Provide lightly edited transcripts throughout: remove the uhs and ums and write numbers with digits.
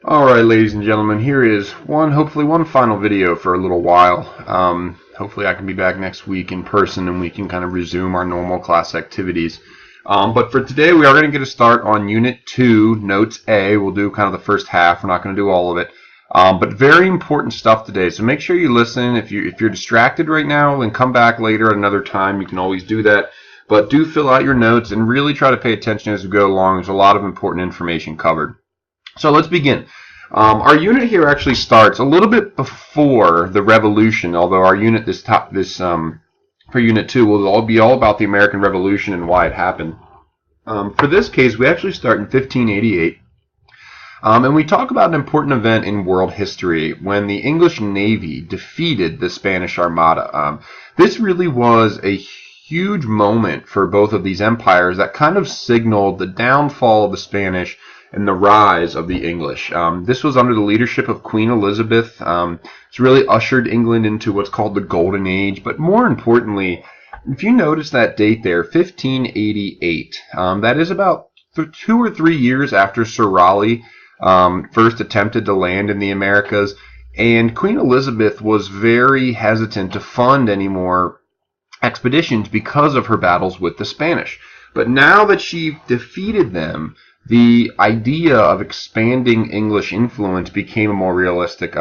Alright, ladies and gentlemen, here is hopefully one final video for a little while. Hopefully I can be back next week in person and we can kind of resume our normal class activities. But for today we are going to get a start on Unit 2, Notes A. We'll do kind of the first half. We're not going to do all of it. But very important stuff today, so make sure you listen. If you're distracted right now, then come back later at another time. You can always do that. But do fill out your notes and really try to pay attention as we go along. There's a lot of important information covered. So let's begin. Our unit here actually starts a little bit before the Revolution, although our unit for Unit 2 will be all about the American Revolution and why it happened. For this case, we actually start in 1588, and we talk about an important event in world history when the English Navy defeated the Spanish Armada. This really was a huge moment for both of these empires that kind of signaled the downfall of the Spanish and the rise of the English. This was under the leadership of Queen Elizabeth. It's really ushered England into what's called the Golden Age. But more importantly, if you notice that date there, 1588, that is about 2 or 3 years after Sir Raleigh first attempted to land in the Americas. And Queen Elizabeth was very hesitant to fund any more expeditions because of her battles with the Spanish. But now that she defeated them, the idea of expanding English influence became a more realistic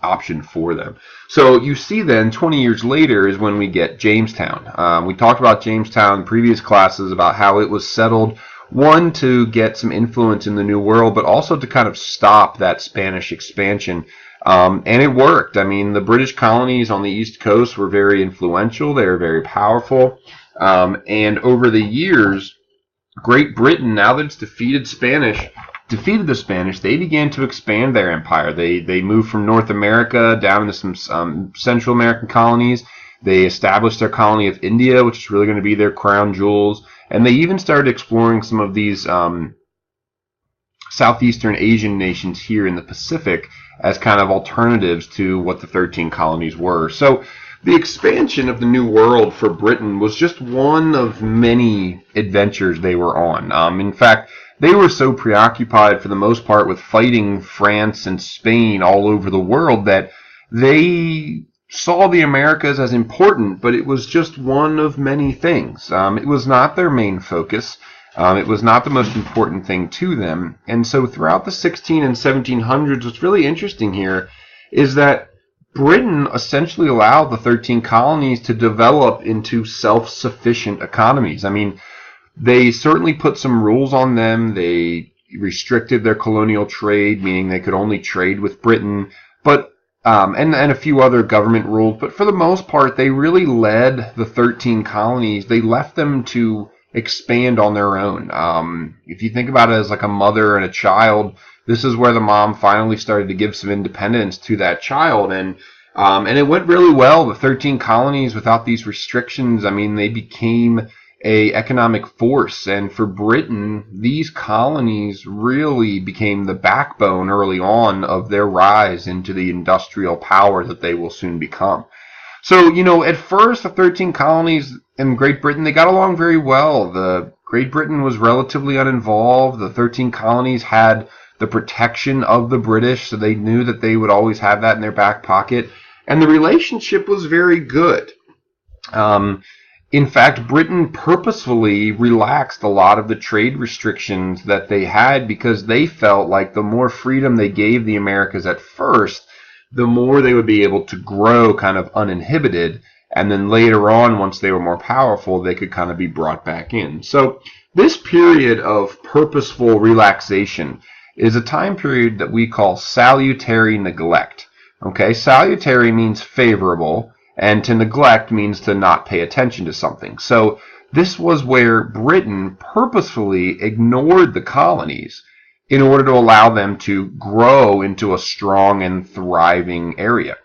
option for them. So you see then, 20 years later is when we get Jamestown. We talked about Jamestown in previous classes about how it was settled, one, to get some influence in the New World, but also to kind of stop that Spanish expansion. And it worked. I mean, the British colonies on the East Coast were very influential. They were very powerful. And over the years, Great Britain, now that it's defeated the Spanish, they began to expand their empire. They moved from North America down into some Central American colonies. They established their colony of India, which is really going to be their crown jewels. And they even started exploring some of these Southeastern Asian nations here in the Pacific as kind of alternatives to what the 13 colonies were. So the expansion of the New World for Britain was just one of many adventures they were on. In fact, they were so preoccupied for the most part with fighting France and Spain all over the world that they saw the Americas as important, but it was just one of many things. It was not their main focus. It was not the most important thing to them. And so throughout the 16 and 1700s, what's really interesting here is that Britain essentially allowed the 13 colonies to develop into self-sufficient economies. I mean, they certainly put some rules on them. They restricted their colonial trade, meaning they could only trade with Britain, but and a few other government rules. But for the most part, they really led the 13 colonies. They left them to expand on their own. If you think about it as like a mother and a child, this is where the mom finally started to give some independence to that child, and it went really well. The 13 colonies, without these restrictions, I mean, they became a economic force, and for Britain, these colonies really became the backbone early on of their rise into the industrial power that they will soon become. So, at first, the 13 colonies in Great Britain, they got along very well. Great Britain was relatively uninvolved. The 13 colonies had the protection of the British, so they knew that they would always have that in their back pocket. And the relationship was very good. In fact, Britain purposefully relaxed a lot of the trade restrictions that they had because they felt like the more freedom they gave the Americas at first, the more they would be able to grow kind of uninhibited. And then later on, once they were more powerful, they could kind of be brought back in. So this period of purposeful relaxation is a time period that we call salutary neglect. Okay, salutary means favorable, and to neglect means to not pay attention to something. So this was where Britain purposefully ignored the colonies in order to allow them to grow into a strong and thriving area.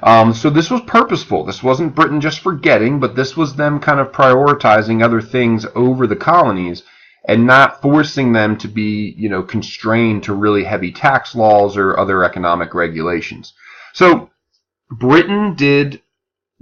So this was purposeful. This wasn't Britain just forgetting, but this was them kind of prioritizing other things over the colonies and not forcing them to be, constrained to really heavy tax laws or other economic regulations. So Britain did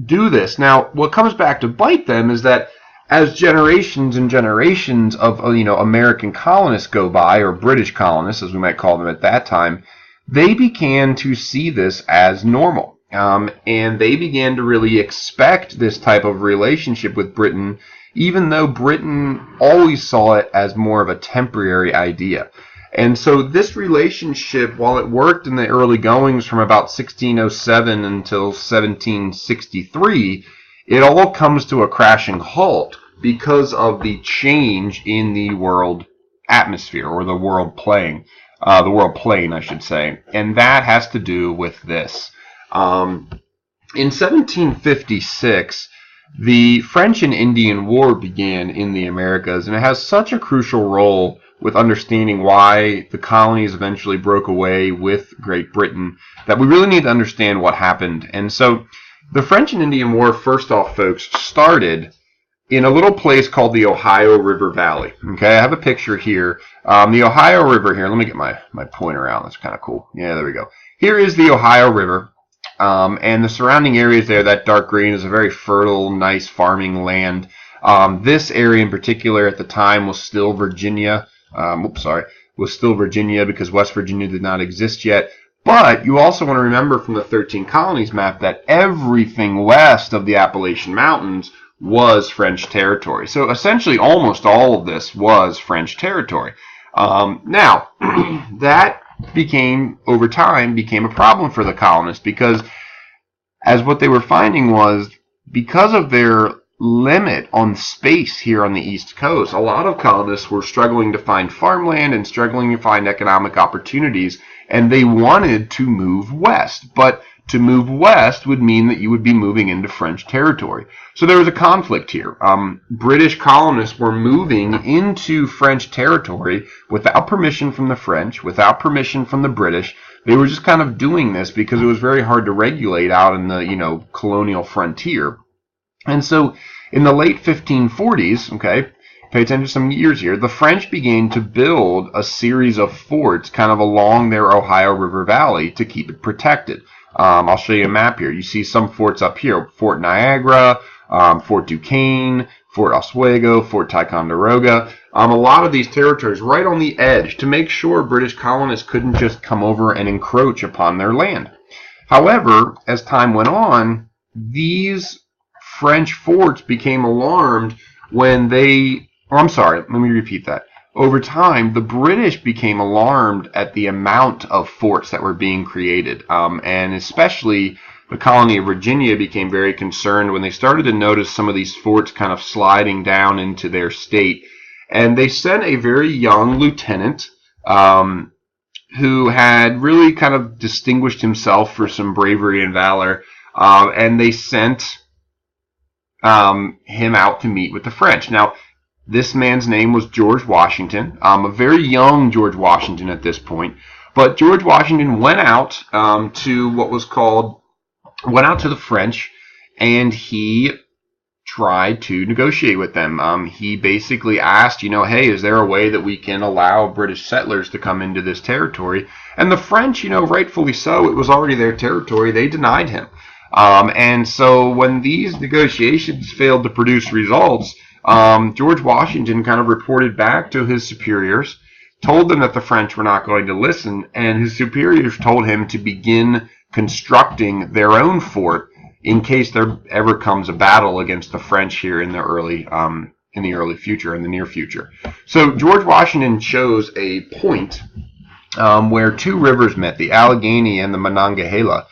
do this. Now, what comes back to bite them is that as generations and generations of American colonists go by, or British colonists as we might call them at that time, they began to see this as normal, and they began to really expect this type of relationship with Britain, even though Britain always saw it as more of a temporary idea. And so this relationship, while it worked in the early goings from about 1607 until 1763, it all comes to a crashing halt because of the change in the world atmosphere, or the world plane, I should say. And that has to do with this. In 1756, the French and Indian War began in the Americas, and it has such a crucial role with understanding why the colonies eventually broke away with Great Britain that we really need to understand what happened. And so the French and Indian War, first off, folks, started in a little place called the Ohio River Valley. Okay, I have a picture here. The Ohio River here, let me get my pointer out. That's kind of cool. Yeah, there we go. Here is the Ohio River, and the surrounding areas there, that dark green, is a very fertile, nice farming land. This area in particular at the time was still Virginia. Was still Virginia because West Virginia did not exist yet. But you also want to remember from the 13 colonies map that everything west of the Appalachian Mountains was French territory. So essentially almost all of this was French territory. Now, that over time became a problem for the colonists, because as what they were finding was, because of their limit on space here on the East Coast, a lot of colonists were struggling to find farmland and struggling to find economic opportunities, and they wanted to move west. But to move west would mean that you would be moving into French territory. So there was a conflict here. British colonists were moving into French territory without permission from the French, without permission from the British. They were just kind of doing this because it was very hard to regulate out in the, colonial frontier. And so in the late 1540s, okay, pay attention to some years here, the French began to build a series of forts kind of along their Ohio River Valley to keep it protected. I'll show you a map here. You see some forts up here: Fort Niagara, Fort Duquesne, Fort Oswego, Fort Ticonderoga. A lot of these territories right on the edge to make sure British colonists couldn't just come over and encroach upon their land. However, as time went on, these French forts became alarmed when let me repeat that. Over time, the British became alarmed at the amount of forts that were being created, and especially the colony of Virginia became very concerned when they started to notice some of these forts kind of sliding down into their state. And they sent a very young lieutenant who had really kind of distinguished himself for some bravery and valor, and they sent him out to meet with the French. Now, this man's name was George Washington, a very young George Washington at this point. But George Washington went out to the French, and he tried to negotiate with them. He basically asked, hey, is there a way that we can allow British settlers to come into this territory? And the French, rightfully so, it was already their territory. They denied him. And so when these negotiations failed to produce results, George Washington kind of reported back to his superiors, told them that the French were not going to listen, and his superiors told him to begin constructing their own fort in case there ever comes a battle against the French here in the near future. So George Washington chose a point where two rivers met, the Allegheny and the Monongahela,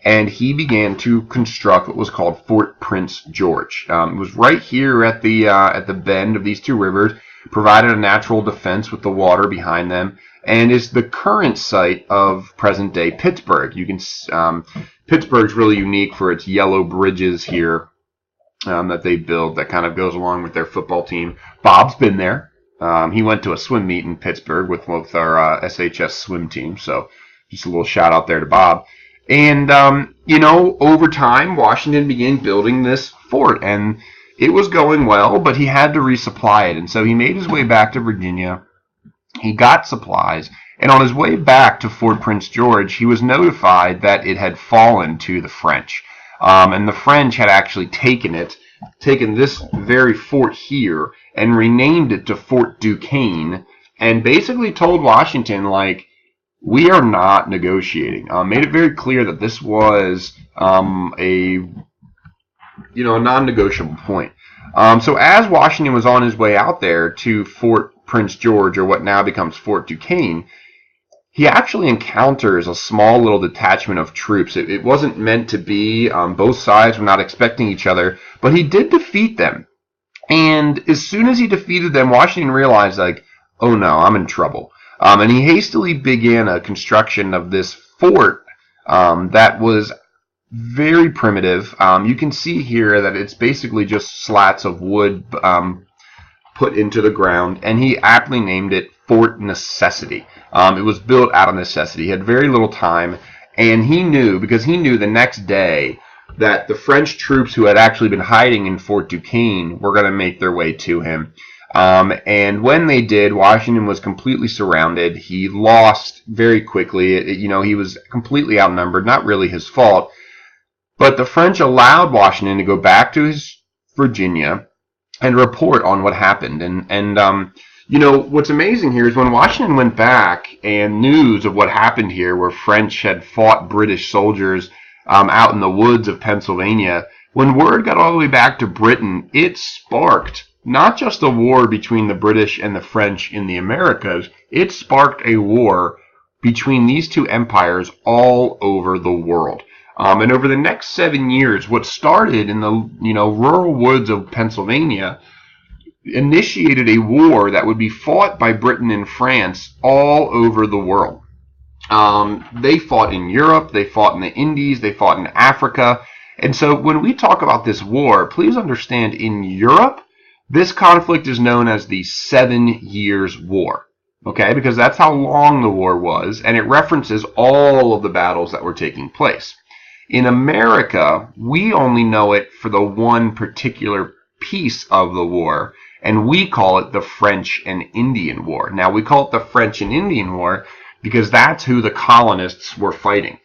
and he began to construct what was called Fort Prince George. It was right here at the bend of these two rivers, provided a natural defense with the water behind them, and is the current site of present-day Pittsburgh. Pittsburgh's really unique for its yellow bridges here that they build that kind of goes along with their football team. Bob's been there. He went to a swim meet in Pittsburgh with our SHS swim team, so just a little shout out there to Bob. And, over time, Washington began building this fort, and it was going well, but he had to resupply it. And so he made his way back to Virginia. He got supplies, and on his way back to Fort Prince George, he was notified that it had fallen to the French. And the French had actually taken it taken this very fort here and renamed it to Fort Duquesne, and basically told Washington, like, we are not negotiating. Made it very clear that this was a non-negotiable point. So as Washington was on his way out there to Fort Prince George, or what now becomes Fort Duquesne, he actually encounters a small little detachment of troops. It wasn't meant to be. Both sides were not expecting each other, but he did defeat them. And as soon as he defeated them, Washington realized, like, oh no, I'm in trouble. And he hastily began a construction of this fort that was very primitive. You can see here that it's basically just slats of wood put into the ground, and he aptly named it Fort Necessity. It was built out of necessity. He had very little time, and he knew the next day that the French troops who had actually been hiding in Fort Duquesne were going to make their way to him. And when they did, Washington was completely surrounded. He lost very quickly. He was completely outnumbered. Not really his fault. But the French allowed Washington to go back to his Virginia and report on what happened. And what's amazing here is when Washington went back and news of what happened here, where French had fought British soldiers out in the woods of Pennsylvania, when word got all the way back to Britain, it sparked not just a war between the British and the French in the Americas, it sparked a war between these two empires all over the world. And over the next 7 years, what started in the rural woods of Pennsylvania initiated a war that would be fought by Britain and France all over the world. They fought in Europe, they fought in the Indies, they fought in Africa. And so when we talk about this war, please understand, in Europe, this conflict is known as the 7 Years' War. Okay, because that's how long the war was, and it references all of the battles that were taking place. In America, we only know it for the one particular piece of the war, and we call it the French and Indian War. Now, we call it the French and Indian War because that's who the colonists were fighting.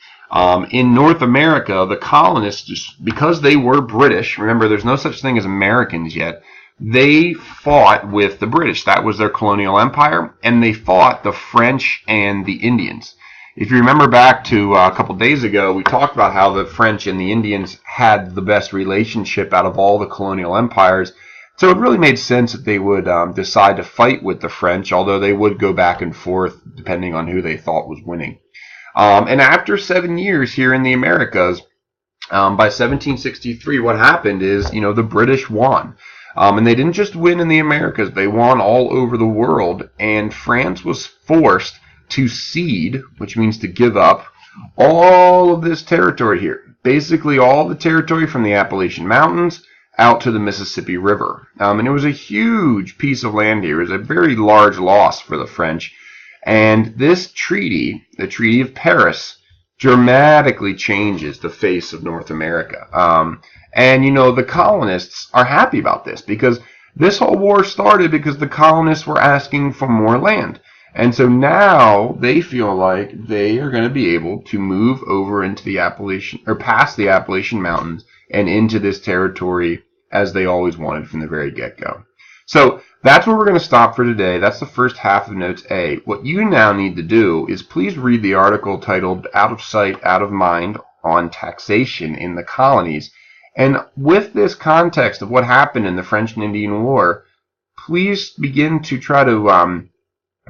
In North America, the colonists, because they were British, remember there's no such thing as Americans yet, they fought with the British. That was their colonial empire, and they fought the French and the Indians. If you remember back to a couple days ago, we talked about how the French and the Indians had the best relationship out of all the colonial empires. So it really made sense that they would decide to fight with the French, although they would go back and forth depending on who they thought was winning. And after 7 years here in the Americas, by 1763, what happened is, the British won. And they didn't just win in the Americas, they won all over the world, and France was forced to cede, which means to give up, all of this territory here. Basically all the territory from the Appalachian Mountains out to the Mississippi River. And it was a huge piece of land here. It was a very large loss for the French. And this treaty, the Treaty of Paris, dramatically changes the face of North America. And the colonists are happy about this because this whole war started because the colonists were asking for more land. And so now they feel like they are going to be able to move over into the Appalachian, or past the Appalachian Mountains and into this territory as they always wanted from the very get-go. So that's where we're going to stop for today. That's the first half of Notes A. What you now need to do is please read the article titled Out of Sight, Out of Mind on Taxation in the Colonies. And with this context of what happened in the French and Indian War, please begin to try to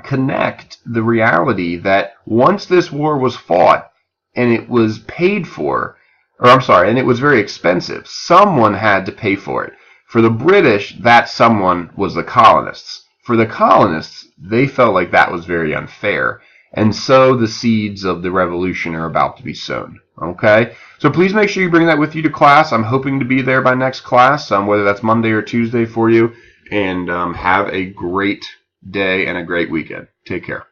connect the reality that once this war was fought and it was paid for, and it was very expensive, someone had to pay for it. For the British, that someone was the colonists. For the colonists, they felt like that was very unfair. And so the seeds of the revolution are about to be sown. Okay? So please make sure you bring that with you to class. I'm hoping to be there by next class, whether that's Monday or Tuesday for you. And have a great day and a great weekend. Take care.